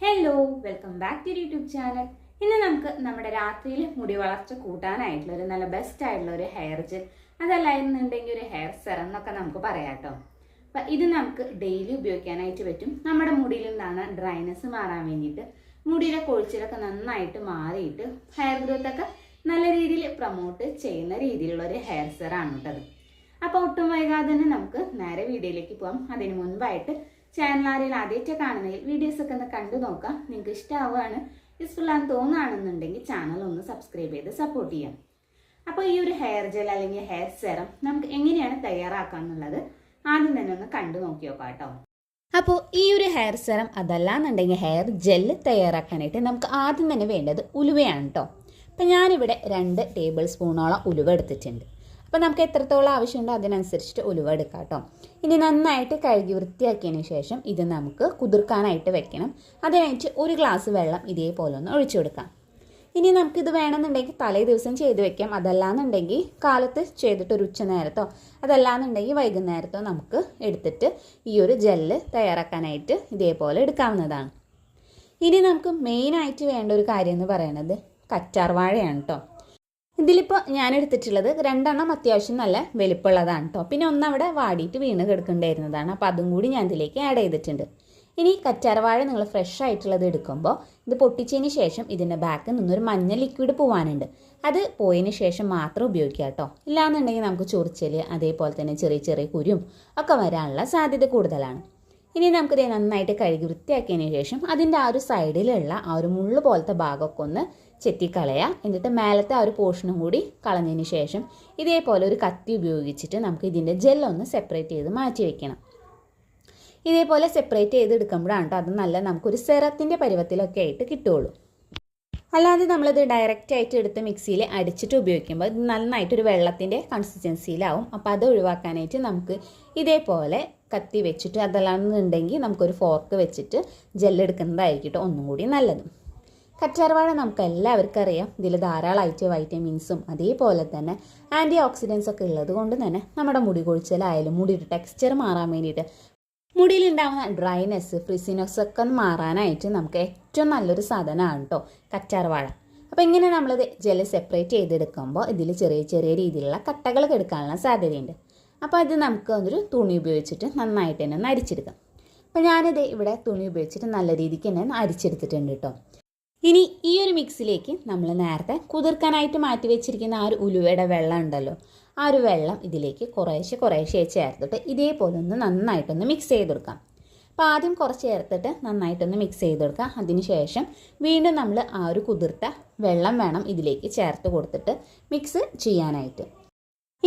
Hello, welcome back to YouTube channel. ഇന്ന് നമുക്ക് നമ്മുടെ രാത്രിയിൽ മുടി വളർച്ച കൂട്ടാനായിട്ടുള്ള ഒരു നല്ല ബെസ്റ്റ് ആയിട്ടുള്ള ഒരു ഹെയർ ജെൽ, അതല്ലായിരുന്നുണ്ടെങ്കിൽ ഒരു ഹെയർ സെറം എന്നൊക്കെ നമുക്ക് പറയാം കേട്ടോ. അപ്പം ഇത് നമുക്ക് ഡെയിലി ഉപയോഗിക്കാനായിട്ട് പറ്റും. നമ്മുടെ മുടിയിൽ നിന്നാണ് ഡ്രൈനെസ് മാറാൻ വേണ്ടിയിട്ട്, മുടിയുടെ കൊഴിച്ചിലൊക്കെ നന്നായിട്ട് മാറിയിട്ട് ഹെയർ ഗ്രോത്ത് ഒക്കെ നല്ല രീതിയിൽ പ്രൊമോട്ട് ചെയ്യുന്ന രീതിയിലുള്ള ഒരു ഹെയർ സെറാണ് കേട്ടത്. അപ്പോൾ ഒട്ടും വൈകാതെ തന്നെ നമുക്ക് നേരെ വീഡിയോയിലേക്ക് പോകാം. അതിന് മുൻപായിട്ട് ചാനൽ ആരെങ്കിലും ആദ്യമായിട്ട് കാണുന്നതിൽ വീഡിയോസ് ഒക്കെ ഒന്ന് കണ്ടു നോക്കാം. നിങ്ങൾക്ക് ഇഷ്ടമാവുകയാണ്, യൂസ്ഫുൾ ആണെന്ന് തോന്നുകയാണെന്നുണ്ടെങ്കിൽ ചാനൽ ഒന്ന് സബ്സ്ക്രൈബ് ചെയ്ത് സപ്പോർട്ട് ചെയ്യാം. അപ്പോൾ ഈ ഒരു ഹെയർ ജെൽ അല്ലെങ്കിൽ ഹെയർ സെറം നമുക്ക് എങ്ങനെയാണ് തയ്യാറാക്കുക എന്നുള്ളത് ആദ്യം തന്നെ ഒന്ന് കണ്ടു നോക്കി നോക്കാം കേട്ടോ. അപ്പോൾ ഈ ഒരു ഹെയർ സെറം അതല്ലാന്നുണ്ടെങ്കിൽ ഹെയർ ജെല്ല് തയ്യാറാക്കാനായിട്ട് നമുക്ക് ആദ്യം തന്നെ വേണ്ടത് ഉലുവയാണ് കേട്ടോ. അപ്പം ഞാനിവിടെ 2 ടേബിൾ സ്പൂണോളം ഉലുവ എടുത്തിട്ടുണ്ട്. അപ്പോൾ നമുക്ക് എത്രത്തോളം ആവശ്യമുണ്ടോ അതിനനുസരിച്ചിട്ട് ഉലുവ എടുക്കാം കേട്ടോ. ഇനി നന്നായിട്ട് കഴുകി വൃത്തിയാക്കിയതിന് ശേഷം ഇത് നമുക്ക് കുതിർക്കാനായിട്ട് വെക്കണം. അതിനായിട്ട് 1 ഗ്ലാസ് വെള്ളം ഇതേപോലെ ഒന്ന് ഒഴിച്ചു കൊടുക്കാം. ഇനി നമുക്കിത് വേണമെന്നുണ്ടെങ്കിൽ തലേ ദിവസം ചെയ്ത് വെക്കാം. അതല്ലാന്നുണ്ടെങ്കിൽ കാലത്ത് ചെയ്തിട്ട് ഒരു ഉച്ച നേരത്തോ അതല്ലാന്നുണ്ടെങ്കിൽ വൈകുന്നേരത്തോ നമുക്ക് എടുത്തിട്ട് ഈ ഒരു ജെല്ല് തയ്യാറാക്കാനായിട്ട് ഇതേപോലെ എടുക്കാവുന്നതാണ്. ഇനി നമുക്ക് മെയിനായിട്ട് വേണ്ട ഒരു കാര്യം എന്ന് പറയുന്നത് കറ്റാർ വാഴയാണ് കേട്ടോ. ഇതിലിപ്പോൾ ഞാൻ എടുത്തിട്ടുള്ളത് 2 എണ്ണം അത്യാവശ്യം നല്ല വലിപ്പമുള്ളതാണ് കേട്ടോ. പിന്നെ ഒന്നവിടെ വാടിയിട്ട് വീണ് കിടക്കേണ്ടായിരുന്നതാണ്. അപ്പോൾ അതും കൂടി ഞാൻ ഇതിലേക്ക് ആഡ് ചെയ്തിട്ടുണ്ട്. ഇനി കറ്റാർവാഴ നിങ്ങൾ ഫ്രഷ് ആയിട്ടുള്ളത് എടുക്കുമ്പോൾ ഇത് പൊട്ടിച്ചതിന് ശേഷം ഇതിൻ്റെ ബാക്കിൽ നിന്നൊരു മഞ്ഞ ലിക്വിഡ് പോകാനുണ്ട്. അത് പോയതിന് ശേഷം മാത്രം ഉപയോഗിക്കുക കേട്ടോ. ഇല്ലാന്നുണ്ടെങ്കിൽ നമുക്ക് ചൊറിച്ചൽ അതേപോലെ തന്നെ ചെറിയ ചെറിയ കുരും ഒക്കെ വരാനുള്ള സാധ്യത കൂടുതലാണ്. ഇനി നമുക്കിത് നന്നായിട്ട് കഴുകി വൃത്തിയാക്കിയതിന് ശേഷം അതിൻ്റെ ആ ഒരു സൈഡിലുള്ള ആ ഒരു മുള്ളു പോലത്തെ ഭാഗമൊക്കെ ഒന്ന് ചെത്തിക്കളയുക. എന്നിട്ട് മേലത്തെ ആ ഒരു പോർഷനും കൂടി കളഞ്ഞതിന് ശേഷം ഇതേപോലെ ഒരു കത്തി ഉപയോഗിച്ചിട്ട് നമുക്ക് ഇതിൻ്റെ ജെല്ലൊന്ന് സെപ്പറേറ്റ് ചെയ്ത് മാറ്റി വയ്ക്കണം. ഇതേപോലെ സെപ്പറേറ്റ് ചെയ്ത് എടുക്കുമ്പോഴാണ് കേട്ടോ അത് നല്ല നമുക്കൊരു സെറത്തിൻ്റെ പരുവത്തിലൊക്കെ ആയിട്ട് കിട്ടുകയുള്ളൂ. അല്ലാതെ നമ്മളിത് ഡയറക്റ്റ് ആയിട്ട് എടുത്ത് മിക്സിയിൽ അടിച്ചിട്ട് ഉപയോഗിക്കുമ്പോൾ ഇത് നന്നായിട്ടൊരു വെള്ളത്തിൻ്റെ കൺസിസ്റ്റൻസിയിലാവും. അപ്പോൾ അത് ഒഴിവാക്കാനായിട്ട് നമുക്ക് ഇതേപോലെ കത്തി വെച്ചിട്ട് അതല്ലാന്നുണ്ടെങ്കിൽ നമുക്കൊരു ഫോർക്ക് വെച്ചിട്ട് ജെല്ലെടുക്കുന്നതായിരിക്കും ഒന്നും കൂടി നല്ലത്. കറ്റാർവാഴ നമുക്ക് എല്ലാവർക്കും അറിയാം, ഇതിൽ ധാരാളമായിട്ട് വൈറ്റമിൻസും അതേപോലെ തന്നെ ആൻറ്റി ഓക്സിഡൻസ് ഒക്കെ ഉള്ളത് കൊണ്ട് തന്നെ നമ്മുടെ മുടി കൊഴിച്ചിലായാലും മുടിയുടെ ടെക്സ്ചർ മാറാൻ വേണ്ടിയിട്ട് മുടിയിലുണ്ടാകുന്ന ഡ്രൈനെസ് ഫ്രിസിനെസ് ഒക്കെ മാറാനായിട്ട് നമുക്ക് ഏറ്റവും നല്ലൊരു സാധനമാണ് കേട്ടോ കറ്റാർവാഴ. അപ്പോൾ ഇങ്ങനെ നമ്മളിത് ജെല്ല് സെപ്പറേറ്റ് ചെയ്തെടുക്കുമ്പോൾ ഇതിൽ ചെറിയ ചെറിയ രീതിയിലുള്ള കട്ടകൾ കെടുക്കാനുള്ള സാധ്യതയുണ്ട്. അപ്പോൾ അത് നമുക്ക് ഒരു തുണി ഉപയോഗിച്ചിട്ട് നന്നായിട്ട് തന്നെ ഒന്ന് അരിച്ചെടുക്കാം. അപ്പോൾ ഞാനിത് ഇവിടെ തുണി ഉപയോഗിച്ചിട്ട് നല്ല രീതിക്ക് തന്നെ ഒന്ന് അരിച്ചെടുത്തിട്ടുണ്ട് കേട്ടോ. ഇനി ഈ ഒരു മിക്സിലേക്ക് നമ്മൾ നേരത്തെ കുതിർക്കാനായിട്ട് മാറ്റി വെച്ചിരിക്കുന്ന ആ ഒരു ഉലുവയുടെ വെള്ളം ഉണ്ടല്ലോ, ആ ഒരു വെള്ളം ഇതിലേക്ക് കുറേശ്ശെ ചേർത്തിട്ട് ഇതേപോലെ ഒന്ന് നന്നായിട്ടൊന്ന് മിക്സ് ചെയ്ത് കൊടുക്കാം. അപ്പോൾ ആദ്യം കുറച്ച് ചേർത്തിട്ട് നന്നായിട്ടൊന്ന് മിക്സ് ചെയ്ത് കൊടുക്കാം. അതിനുശേഷം വീണ്ടും നമ്മൾ ആ ഒരു കുതിർത്ത വെള്ളം വേണം ഇതിലേക്ക് ചേർത്ത് കൊടുത്തിട്ട് മിക്സ് ചെയ്യാനായിട്ട്.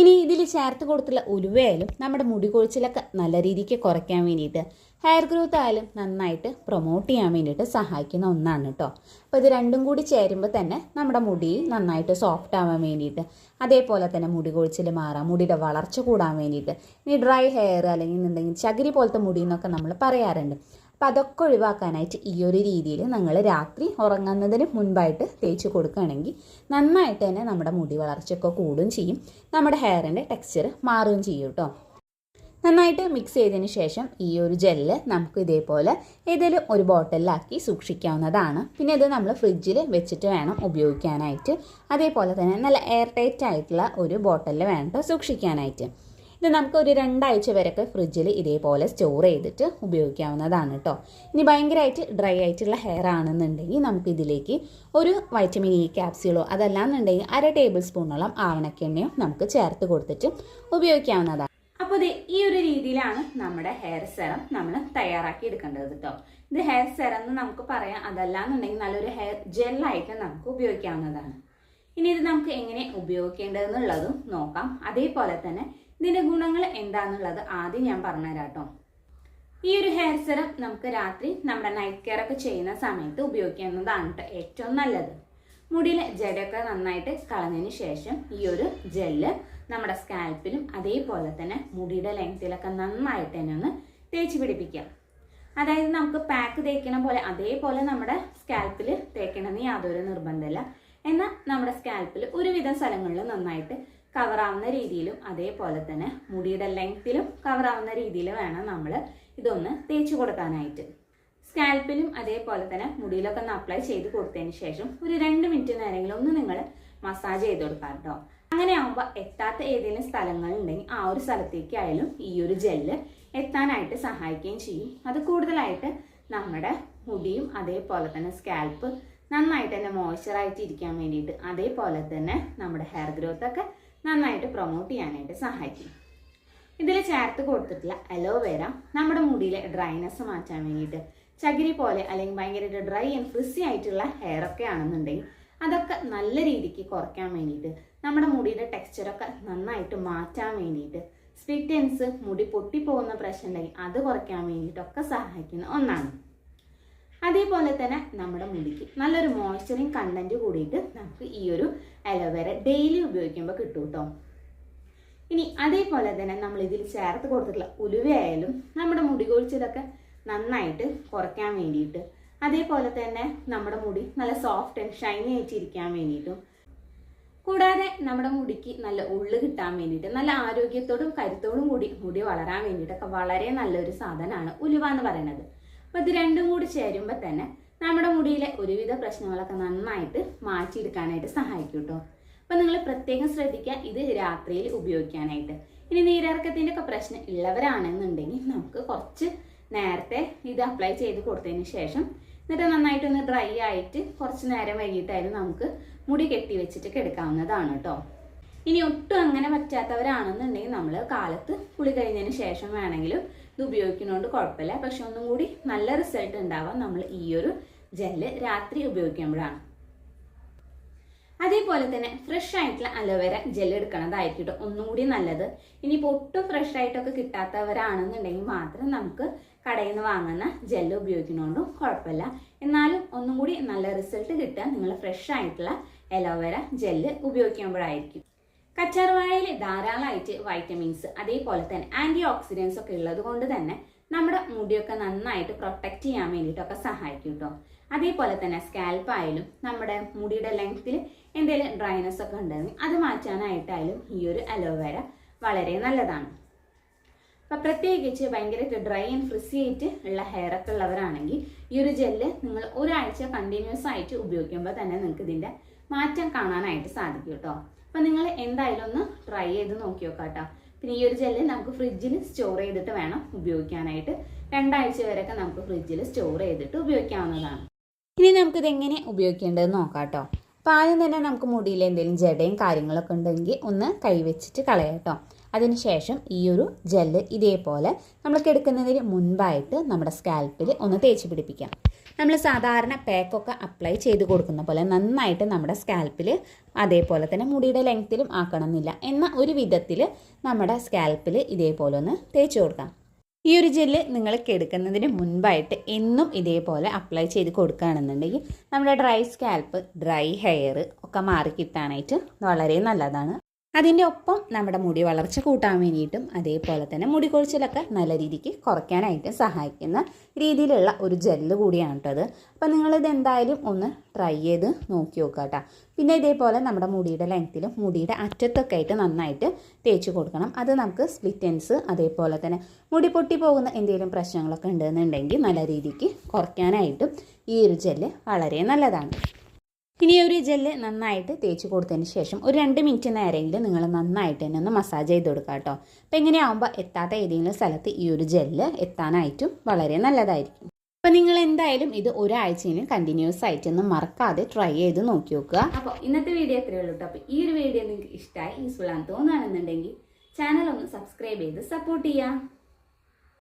ഇനി ഇതിൽ ചേർത്ത് കൊടുത്തുള്ള ഉലുവയായാലും നമ്മുടെ മുടി കൊഴിച്ചിലൊക്കെ നല്ല രീതിക്ക് കുറയ്ക്കാൻ വേണ്ടിയിട്ട് ഹെയർ ഗ്രോത്ത് ആയാലും നന്നായിട്ട് പ്രൊമോട്ട് ചെയ്യാൻ വേണ്ടിയിട്ട് സഹായിക്കുന്ന ഒന്നാണ് കേട്ടോ. അപ്പോൾ ഇത് രണ്ടും കൂടി ചേരുമ്പോൾ തന്നെ നമ്മുടെ മുടി നന്നായിട്ട് സോഫ്റ്റ് ആവാൻ വേണ്ടിയിട്ട് അതേപോലെ തന്നെ മുടി കൊഴിച്ചിൽ മാറാം, മുടിയുടെ വളർച്ച കൂടാൻ വേണ്ടിയിട്ട്. ഇനി ഡ്രൈ ഹെയർ അല്ലെങ്കിൽ എന്നുണ്ടെങ്കിൽ ചകിരി പോലത്തെ മുടി എന്നൊക്കെ നമ്മൾ പറയാറുണ്ട്. അപ്പോൾ അതൊക്കെ ഒഴിവാക്കാനായിട്ട് ഈ ഒരു രീതിയിൽ നിങ്ങൾ രാത്രി ഉറങ്ങുന്നതിന് മുൻപായിട്ട് തേച്ച് കൊടുക്കുകയാണെങ്കിൽ നന്നായിട്ട് തന്നെ നമ്മുടെ മുടി വളർച്ചയൊക്കെ കൂടുകയും ചെയ്യും, നമ്മുടെ ഹെയറിൻ്റെ ടെക്സ്ചർ മാറുകയും ചെയ്യും കേട്ടോ. നന്നായിട്ട് മിക്സ് ചെയ്തതിന് ശേഷം ഈ ഒരു ജെല്ല് നമുക്ക് ഇതേപോലെ ഏതെങ്കിലും ഒരു ബോട്ടിലാക്കി സൂക്ഷിക്കാവുന്നതാണ്. പിന്നെ ഇത് നമ്മൾ ഫ്രിഡ്ജിൽ വെച്ചിട്ട് വേണം ഉപയോഗിക്കാനായിട്ട്. അതേപോലെ തന്നെ നല്ല എയർ ടൈറ്റ് ആയിട്ടുള്ള ഒരു ബോട്ടിൽ വേണം സൂക്ഷിക്കാനായിട്ട്. ഇത് നമുക്ക് ഒരു 2 ആഴ്ച വരെയൊക്കെ ഫ്രിഡ്ജിൽ ഇതേപോലെ സ്റ്റോർ ചെയ്തിട്ട് ഉപയോഗിക്കാവുന്നതാണ് കേട്ടോ. ഇനി ഭയങ്കരമായിട്ട് ഡ്രൈ ആയിട്ടുള്ള ഹെയർ ആണെന്നുണ്ടെങ്കിൽ നമുക്കിതിലേക്ക് ഒരു വൈറ്റമിൻ ഇ ക്യാപ്സ്യൂളോ അതല്ലാന്നുണ്ടെങ്കിൽ 1/2 ടേബിൾ സ്പൂണോളം ആവണക്കെണ്ണയോ നമുക്ക് ചേർത്ത് കൊടുത്തിട്ട് ഉപയോഗിക്കാവുന്നതാണ്. അപ്പോൾ ഇത് ഈ ഒരു രീതിയിലാണ് നമ്മുടെ ഹെയർ സെറം നമ്മൾ തയ്യാറാക്കി എടുക്കേണ്ടത് കേട്ടോ. ഇത് ഹെയർ സെറം എന്ന് നമുക്ക് പറയാം, അതല്ലാന്നുണ്ടെങ്കിൽ നല്ലൊരു ഹെയർ ജെല്ലായിട്ട് നമുക്ക് ഉപയോഗിക്കാവുന്നതാണ്. ഇനി ഇത് നമുക്ക് എങ്ങനെ ഉപയോഗിക്കേണ്ടതെന്നുള്ളതും നോക്കാം. അതേപോലെ തന്നെ ഇതിൻ്റെ ഗുണങ്ങൾ എന്താണെന്നുള്ളത് ആദ്യം ഞാൻ പറഞ്ഞുതരാം കേട്ടോ. ഈ ഒരു ഹെയർ സെറം നമുക്ക് രാത്രി നമ്മുടെ നൈറ്റ് കെയർ ഒക്കെ ചെയ്യുന്ന സമയത്ത് ഉപയോഗിക്കുന്നതാണ് കേട്ടോ ഏറ്റവും നല്ലത്. മുടിയിലെ ജടയൊക്കെ നന്നായിട്ട് കളഞ്ഞതിന് ശേഷം ഈ ഒരു ജെല്ല് നമ്മുടെ സ്കാൽപ്പിലും അതേപോലെ തന്നെ മുടിയുടെ ലെങ്ത്തിലൊക്കെ നന്നായിട്ട് തന്നെ ഒന്ന് തേച്ച് പിടിപ്പിക്കാം. അതായത് നമുക്ക് പാക്ക് തേക്കണ പോലെ അതേപോലെ നമ്മുടെ സ്കാൽപ്പിൽ തേക്കണമെന്ന് യാതൊരു നിർബന്ധമില്ല. എന്നാൽ നമ്മുടെ സ്കാൽപ്പിൽ ഒരുവിധം സ്ഥലങ്ങളിൽ നന്നായിട്ട് കവറാവുന്ന രീതിയിലും അതേപോലെ തന്നെ മുടിയുടെ ലെങ്ത്തിലും കവറാവുന്ന രീതിയിൽ വേണം നമ്മൾ ഇതൊന്ന് തേച്ച് കൊടുക്കാനായിട്ട്. സ്കാൽപ്പിലും അതേപോലെ തന്നെ മുടിയിലൊക്കെ ഒന്ന് അപ്ലൈ ചെയ്ത് കൊടുത്തതിന് ശേഷം ഒരു 2 മിനിറ്റ് നേരമെങ്കിലും ഒന്ന് നിങ്ങൾ മസാജ് ചെയ്ത് കൊടുക്കാം കേട്ടോ. അങ്ങനെ ആകുമ്പോൾ എത്താത്ത ഏതെങ്കിലും സ്ഥലങ്ങളുണ്ടെങ്കിൽ ആ ഒരു സ്ഥലത്തേക്കായാലും ഈ ഒരു ജെല്ല് എത്താനായിട്ട് സഹായിക്കുകയും ചെയ്യും. അത് കൂടുതലായിട്ട് നമ്മുടെ മുടിയും അതേപോലെ തന്നെ സ്കാൽപ്പ് നന്നായിട്ട് തന്നെ മോയ്സ്ചറായിട്ട് ഇരിക്കാൻ വേണ്ടിയിട്ട്, അതേപോലെ തന്നെ നമ്മുടെ ഹെയർ ഗ്രോത്ത് ഒക്കെ നന്നായിട്ട് പ്രൊമോട്ട് ചെയ്യാനായിട്ട് സഹായിക്കും. ഇതിൽ ചേർത്ത് കൊടുത്തിട്ടുള്ള അലോവേര നമ്മുടെ മുടിയിലെ ഡ്രൈനെസ് മാറ്റാൻ വേണ്ടിയിട്ട്, ചകിരി പോലെ അല്ലെങ്കിൽ ഭയങ്കരമായിട്ട് ഡ്രൈ ആൻഡ് ഫ്രിസി ആയിട്ടുള്ള ഹെയർ ഒക്കെ ആണെന്നുണ്ടെങ്കിൽ അതൊക്കെ നല്ല രീതിക്ക് കുറയ്ക്കാൻ വേണ്ടിയിട്ട്, നമ്മുടെ മുടിയുടെ ടെക്സ്ചറൊക്കെ നന്നായിട്ട് മാറ്റാൻ വേണ്ടിയിട്ട്, സ്പ്ലിറ്റ് എൻഡ്സ് മുടി പൊട്ടിപ്പോകുന്ന പ്രശ്നം ഉണ്ടെങ്കിൽ അത് കുറയ്ക്കാൻ വേണ്ടിയിട്ടൊക്കെ സഹായിക്കുന്ന ഒന്നാണ്. അതേപോലെ തന്നെ നമ്മുടെ മുടിക്ക് നല്ലൊരു മോയ്സ്ചറിങ് കണ്ടന്റ് കൂടിയിട്ട് നമുക്ക് ഈ ഒരു അലോവേര ഡെയിലി ഉപയോഗിക്കുമ്പോൾ കിട്ടും കേട്ടോ. ഇനി അതേപോലെ തന്നെ നമ്മൾ ഇതിൽ ചേർത്ത് കൊടുത്തിട്ടുള്ള ഉലുവയായാലും നമ്മുടെ മുടി കൊഴിച്ചിലൊക്കെ നന്നായിട്ട് കുറയ്ക്കാൻ വേണ്ടിയിട്ട്, അതേപോലെ തന്നെ നമ്മുടെ മുടി നല്ല സോഫ്റ്റ് ആൻഡ് ഷൈനി ആയിട്ടിരിക്കാൻ വേണ്ടിയിട്ടും, കൂടാതെ നമ്മുടെ മുടിക്ക് നല്ല ഉള്ളു കിട്ടാൻ വേണ്ടിയിട്ട്, നല്ല ആരോഗ്യത്തോടും കരുത്തോടും കൂടി മുടി വളരാൻ വേണ്ടിയിട്ടൊക്കെ വളരെ നല്ലൊരു സാധനമാണ് ഉലുവ എന്ന് പറയുന്നത്. അപ്പോൾ ഇത് രണ്ടും കൂടി ചേരുമ്പോൾ തന്നെ നമ്മുടെ മുടിയിലെ ഒരുവിധ പ്രശ്നങ്ങളൊക്കെ നന്നായിട്ട് മാറ്റിയെടുക്കാനായിട്ട് സഹായിക്കും കേട്ടോ. അപ്പോൾ നിങ്ങൾ പ്രത്യേകം ശ്രദ്ധിക്കുക ഇത് രാത്രിയിൽ ഉപയോഗിക്കാനായിട്ട്. ഇനി നീരിറക്കത്തിൻ്റെ ഒക്കെ പ്രശ്നം ഉള്ളവരാണെന്നുണ്ടെങ്കിൽ നമുക്ക് കുറച്ച് നേരത്തെ ഇത് അപ്ലൈ ചെയ്ത് കൊടുത്തതിന് ശേഷം എന്നിട്ട് നന്നായിട്ടൊന്ന് ഡ്രൈ ആയിട്ട് കുറച്ച് നേരം വൈകിട്ടായാലും നമുക്ക് മുടി കെട്ടി വെച്ചിട്ട് കിടക്കാവുന്നതാണ് കേട്ടോ. ഇനി ഒട്ടും അങ്ങനെ പറ്റാത്തവരാണെന്നുണ്ടെങ്കിൽ നമ്മൾ കാലത്ത് കുളി കഴിഞ്ഞതിന് ശേഷം വേണമെങ്കിലും ഇത് ഉപയോഗിക്കുന്നതുകൊണ്ട് കുഴപ്പമില്ല. പക്ഷെ ഒന്നും കൂടി നല്ല റിസൾട്ട് ഉണ്ടാവാൻ നമ്മൾ ഈ ഒരു ജെല്ല് രാത്രി ഉപയോഗിക്കുമ്പോഴാണ്. അതേപോലെ തന്നെ ഫ്രഷ് ആയിട്ടുള്ള അലോവേര ജെല്ല് എടുക്കണതായിരിക്കും കേട്ടോ ഒന്നും കൂടി നല്ലത്. ഇനിയിപ്പോൾ ഒട്ടും ഫ്രഷ് ആയിട്ടൊക്കെ കിട്ടാത്തവരാണെന്നുണ്ടെങ്കിൽ മാത്രം നമുക്ക് കടയിൽ നിന്ന് വാങ്ങുന്ന ജെല്ല് ഉപയോഗിക്കുന്നതുകൊണ്ടും കുഴപ്പമില്ല. എന്നാലും ഒന്നും കൂടി നല്ല റിസൾട്ട് കിട്ടാൻ നിങ്ങൾ ഫ്രഷ് ആയിട്ടുള്ള അലോവേര ജെല്ല് ഉപയോഗിക്കുമ്പോഴായിരിക്കും. കറ്റാർവാഴയിൽ ധാരാളമായിട്ട് വൈറ്റമിൻസ് അതേപോലെ തന്നെ ആൻറ്റി ഓക്സിഡൻസ് ഒക്കെ ഉള്ളത് കൊണ്ട് തന്നെ നമ്മുടെ മുടിയൊക്കെ നന്നായിട്ട് പ്രൊട്ടക്റ്റ് ചെയ്യാൻ വേണ്ടിയിട്ടൊക്കെ സഹായിക്കും കേട്ടോ. അതേപോലെ തന്നെ സ്കാൽപ്പ് ആയാലും നമ്മുടെ മുടിയുടെ ലെങ്ത്തിൽ എന്തെങ്കിലും ഡ്രൈനെസ് ഒക്കെ ഉണ്ടെങ്കിൽ അത് മാറ്റാനായിട്ടായാലും ഈ ഒരു അലോവേര വളരെ നല്ലതാണ്. അപ്പം പ്രത്യേകിച്ച് ഭയങ്കരമായിട്ട് ഡ്രൈ ആൻഡ് ഫ്രിസി ആയിട്ട് ഉള്ള ഹെയർ ഒക്കെ ഉള്ളവരാണെങ്കിൽ ഈ ഒരു ജെല്ല് നിങ്ങൾ ഒരാഴ്ച കണ്ടിന്യൂസ് ആയിട്ട് ഉപയോഗിക്കുമ്പോൾ തന്നെ നിങ്ങൾക്ക് ഇതിൻ്റെ മാറ്റം കാണാനായിട്ട് സാധിക്കും കേട്ടോ. അപ്പം നിങ്ങൾ എന്തായാലും ഒന്ന് ട്രൈ ചെയ്ത് നോക്കി നോക്കാം കേട്ടോ. പിന്നെ ഈ ഒരു ജെല്ല് നമുക്ക് ഫ്രിഡ്ജിൽ സ്റ്റോർ ചെയ്തിട്ട് വേണം ഉപയോഗിക്കാനായിട്ട്. 2 ആഴ്ച വരെയൊക്കെ നമുക്ക് ഫ്രിഡ്ജിൽ സ്റ്റോർ ചെയ്തിട്ട് ഉപയോഗിക്കാവുന്നതാണ്. ഇനി നമുക്കിത് എങ്ങനെ ഉപയോഗിക്കേണ്ടതെന്ന് നോക്കാം കേട്ടോ. അപ്പോൾ ആദ്യം തന്നെ നമുക്ക് മുടിയിൽ എന്തെങ്കിലും ജടയും കാര്യങ്ങളൊക്കെ ഉണ്ടെങ്കിൽ ഒന്ന് കൈവച്ചിട്ട് കളയാം കേട്ടോ. അതിനുശേഷം ഈ ഒരു ജെല്ല് ഇതേപോലെ നമ്മൾ കിടക്കുന്നതിന് മുൻപായിട്ട് നമ്മുടെ സ്കാൽപ്പിൽ ഒന്ന് തേച്ച് പിടിപ്പിക്കാം. നമ്മൾ സാധാരണ പാക്കൊക്കെ അപ്ലൈ ചെയ്ത് കൊടുക്കുന്ന പോലെ നന്നായിട്ട് നമ്മുടെ സ്കാൽപ്പിൽ അതേപോലെ തന്നെ മുടിയുടെ ലെങ്ത്തിലും ആക്കണമെന്നില്ല. എന്നാൽ ഒരു വിധത്തിൽ നമ്മുടെ സ്കാൽപ്പിൽ ഇതേപോലെ ഒന്ന് തേച്ച് കൊടുക്കാം. ഈ ഒരു ജെല്ല് നിങ്ങൾ കിടക്കുന്നതിന് മുൻപായിട്ട് എന്നും ഇതേപോലെ അപ്ലൈ ചെയ്ത് കൊടുക്കുകയാണെന്നുണ്ടെങ്കിൽ നമ്മുടെ ഡ്രൈ സ്കാൽപ്പ്, ഡ്രൈ ഹെയർ ഒക്കെ മാറി കിട്ടാനായിട്ട് വളരെ നല്ലതാണ്. അതിൻ്റെ ഒപ്പം നമ്മുടെ മുടി വളർച്ച കൂട്ടാൻ വേണ്ടിയിട്ടും അതേപോലെ തന്നെ മുടി കൊഴിച്ചിലൊക്കെ നല്ല രീതിക്ക് കുറയ്ക്കാനായിട്ട് സഹായിക്കുന്ന രീതിയിലുള്ള ഒരു ജെല്ല് കൂടിയാണ് കേട്ടോ അത്. അപ്പോൾ നിങ്ങളിത് എന്തായാലും ഒന്ന് ട്രൈ ചെയ്ത് നോക്കി നോക്കുക കേട്ടോ. പിന്നെ ഇതേപോലെ നമ്മുടെ മുടിയുടെ ലെങ്ത്തിലും മുടിയുടെ അറ്റത്തൊക്കെ ആയിട്ട് നന്നായിട്ട് തേച്ച് കൊടുക്കണം. അത് നമുക്ക് സ്പ്ലിറ്റ് എൻഡ്സ് അതേപോലെ തന്നെ മുടി പൊട്ടി പോകുന്ന എന്തെങ്കിലും പ്രശ്നങ്ങളൊക്കെ ഉണ്ടെന്നുണ്ടെങ്കിൽ നല്ല രീതിക്ക് കുറയ്ക്കാനായിട്ടും ഈ ഒരു ജെല്ല് വളരെ നല്ലതാണ്. ഇനി ഒരു ജെല്ല് നന്നായിട്ട് തേച്ച് കൊടുത്തതിന് ശേഷം ഒരു 2 മിനിറ്റ് നേരമെങ്കിലും നിങ്ങൾ നന്നായിട്ട് തന്നെ ഒന്ന് മസാജ് ചെയ്ത് കൊടുക്കുക കേട്ടോ. അപ്പോൾ എങ്ങനെയാകുമ്പോൾ എത്താത്ത ഏതെങ്കിലും സ്ഥലത്ത് ഈ ഒരു ജെല്ല് എത്താനായിട്ടും വളരെ നല്ലതായിരിക്കും. അപ്പോൾ നിങ്ങൾ എന്തായാലും ഇത് ഒരാഴ്ചയിൽ കണ്ടിന്യൂസ് ആയിട്ടൊന്നും മറക്കാതെ ട്രൈ ചെയ്ത് നോക്കി നോക്കുക. അപ്പോൾ ഇന്നത്തെ വീഡിയോ എത്രയേ ഉള്ളൂ കേട്ടോ. അപ്പോൾ ഈ ഒരു വീഡിയോ നിങ്ങൾക്ക് ഇഷ്ടമായി യൂസ്ഫുൾ ആണെന്ന് തോന്നുകയാണെന്നുണ്ടെങ്കിൽ ചാനൽ ഒന്ന് സബ്സ്ക്രൈബ് ചെയ്ത് സപ്പോർട്ട് ചെയ്യാം.